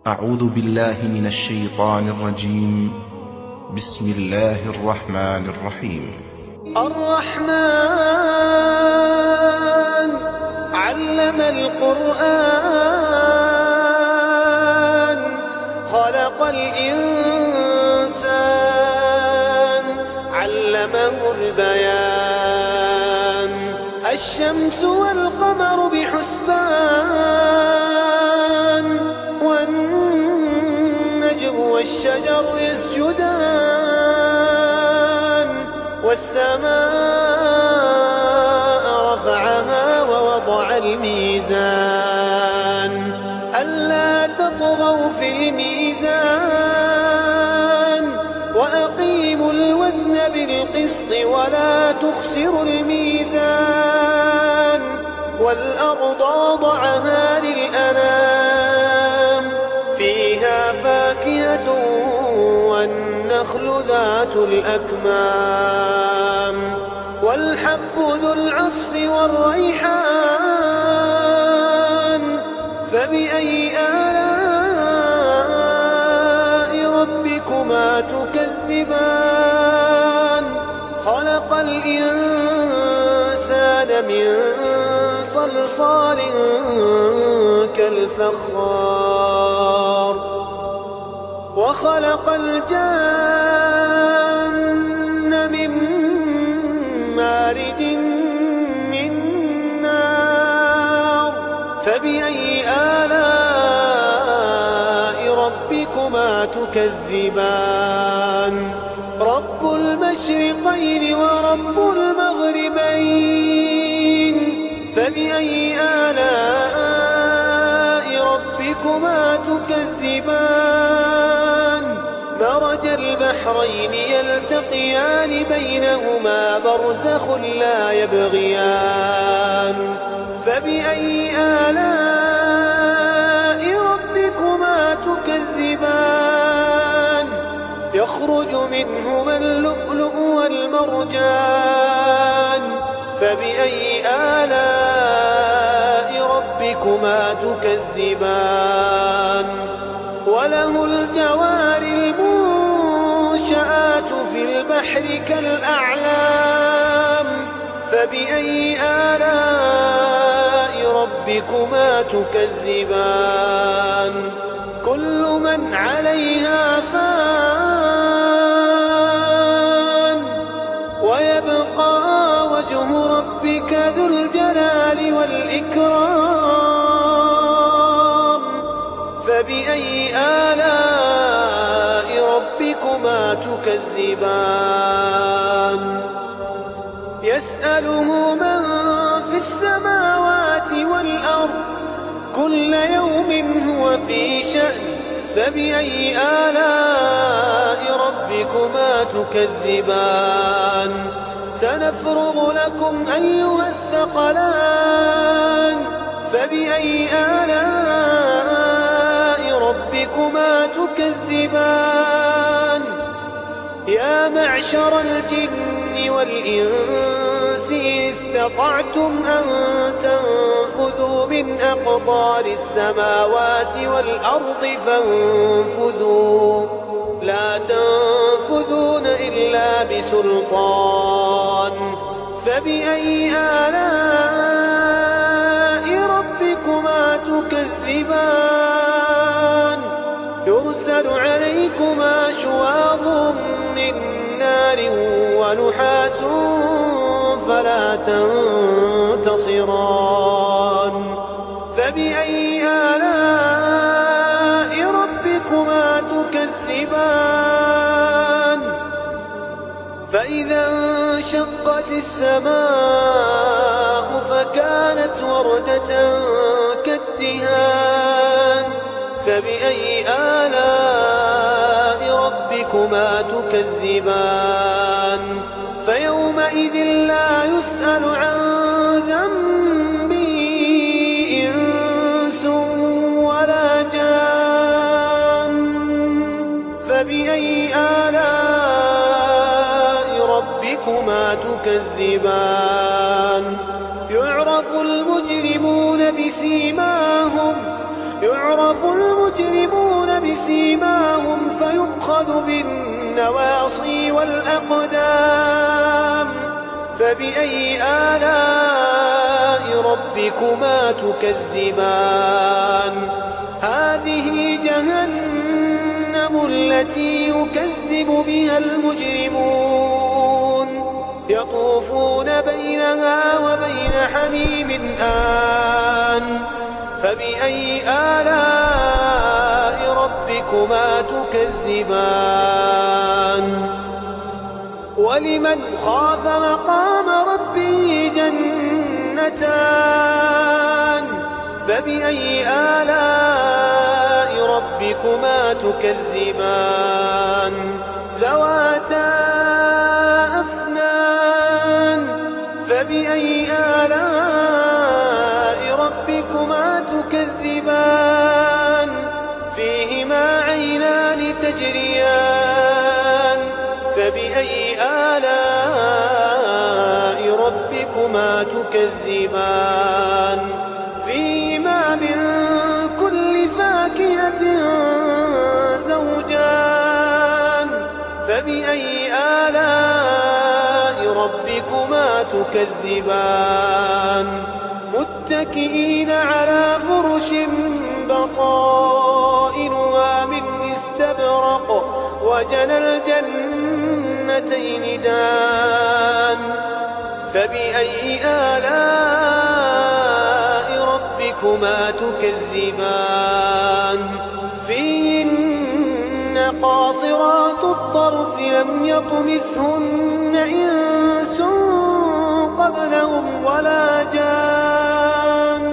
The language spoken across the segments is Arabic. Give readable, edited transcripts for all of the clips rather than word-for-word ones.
أعوذ بالله من الشيطان الرجيم. بسم الله الرحمن الرحيم. الرحمن علم القرآن خلق الإنسان علمه البيان الشمس والقمر بحسبان والنجم والشجر يسجدان والسماء رفعها ووضع الميزان ألا تطغوا في الميزان وأقيموا الوزن بالقسط ولا تخسروا الميزان والأرض وضعها للأنام فيها فاكهة والنخل ذات الأكمام والحب ذو العصف والريحان فبأي آلاء ربكما تكذبان خلق الإنسان من صلصال كالفخار وخلق الجن من مارج من نار فبأي آلاء ربكما تكذبان رب المشرقين ورب المغربين فبأي آلاء ربكما تكذبان مرج البحرين يلتقيان بينهما برزخ لا يبغيان فبأي آلاء ربكما تكذبان يخرج منهما اللؤلؤ والمرجان فبأي آلاء ربكما تكذبان وله الجوار المنشآت في البحر كالأعلام فبأي آلاء ربكما تكذبان كل من عليها فان ويبقى وجه ربك ذو الجلال والإكرام فبأي آلاء ربكما تكذبان يسأله من في السماوات والأرض كل يوم هو في شأن فبأي آلاء ربكما تكذبان سنفرغ لكم أيها الثقلان فبأي آلاء ربكما تكذبان يا معشر الجن والإنس إن استطعتم أن تنفذوا من أقطار السماوات والأرض فانفذوا لا تنفذون إلا بسلطان فبأي آلاء ربكما تكذبان يرسل عليكما شواظ من نار ونحاس فلا تنتصران فبأي آلاء ربكما تكذبان فإذا انشقت السماء فكانت وردة كالدهان فبأي آلاء ربكما تكذبان فيومئذ لا يسأل عن ذنبه إنس ولا جان فبأي آلاء ربكما تكذبان يعرف المجرمون بسيماهم يعرف المجرمون يؤخذ بالنواصي والأقدام. فبأي آلاء ربكما تكذبان؟ هذه جهنم التي يكذب بها المجرمون، يطوفون بينها وبين حميم آن. فبأي آلاء ربكما تكذبان؟ ولمن خاف مقام ربه جنتان. فبأي آلاء ربكما تكذبان؟ ذواتا أفنان. فبأي آلاء ربكما تكذبان؟ فيهما عينان تجريان. فبأي آلاء ربكما تكذبان؟ فيهما من كل فاكهة زوجان. فبأي آلاء ربكما تكذبان؟ متكئين على فرش بطائنها من استبرق وجنى الجنتين دان. فبأي آلاء ربكما تكذبان؟ فيهن قاصرات الطرف لم يطمثهن إنس قبلهم ولا جان.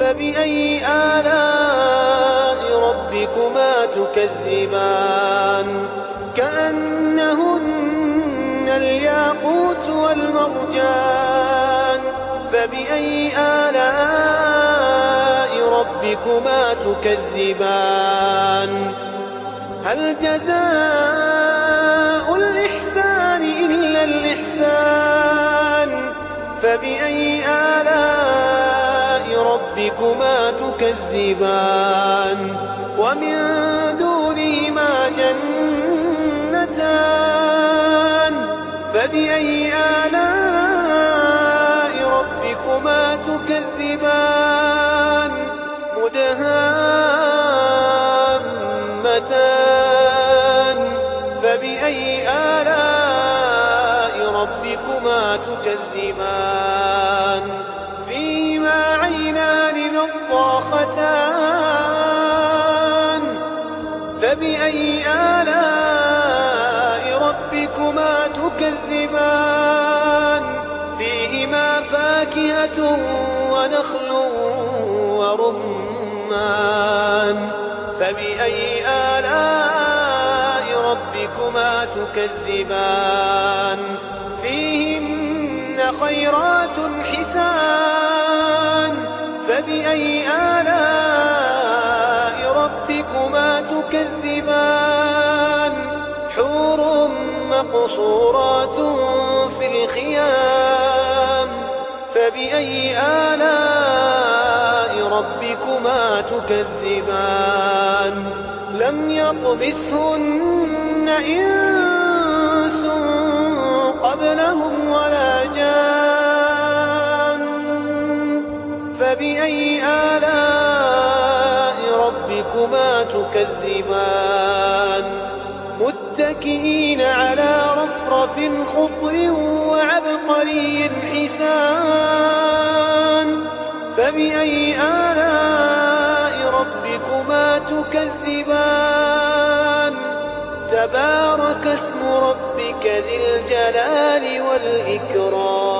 فبأي آلاء ربكما تكذبان؟ كأنهن الياقوت والمرجان. فبأي آلاء ربكما تكذبان؟ هل جزاء الإحسان إلا الإحسان؟ فبأي آلاء ربكما تكذبان؟ ومن دونهما جنتان. فبأي آلاء ربكما تكذبان؟ مدهامتان. فبأي آلاء ربكما تكذبان؟ فيهما عينان نضاختان. فبأي آلاء ربكما تكذبان؟ فيهما فاكهة ونخل ورمان. فبأي آلاء ربكما تكذبان؟ فيهن خيرات حسان. فبأي آلاء ربكما تكذبان؟ حور مقصورات في الخيام. فبأي آلاء ربكما تكذبان؟ لم يطمثهن إنس قبلهم ولا جان. فبأي آلاء ربكما تكذبان؟ متكئين على رفرف خضر وعبقري حسان. فبأي آلاء ربكما تكذبان؟ تبارك اسم ربك ذي الجلال والإكرام.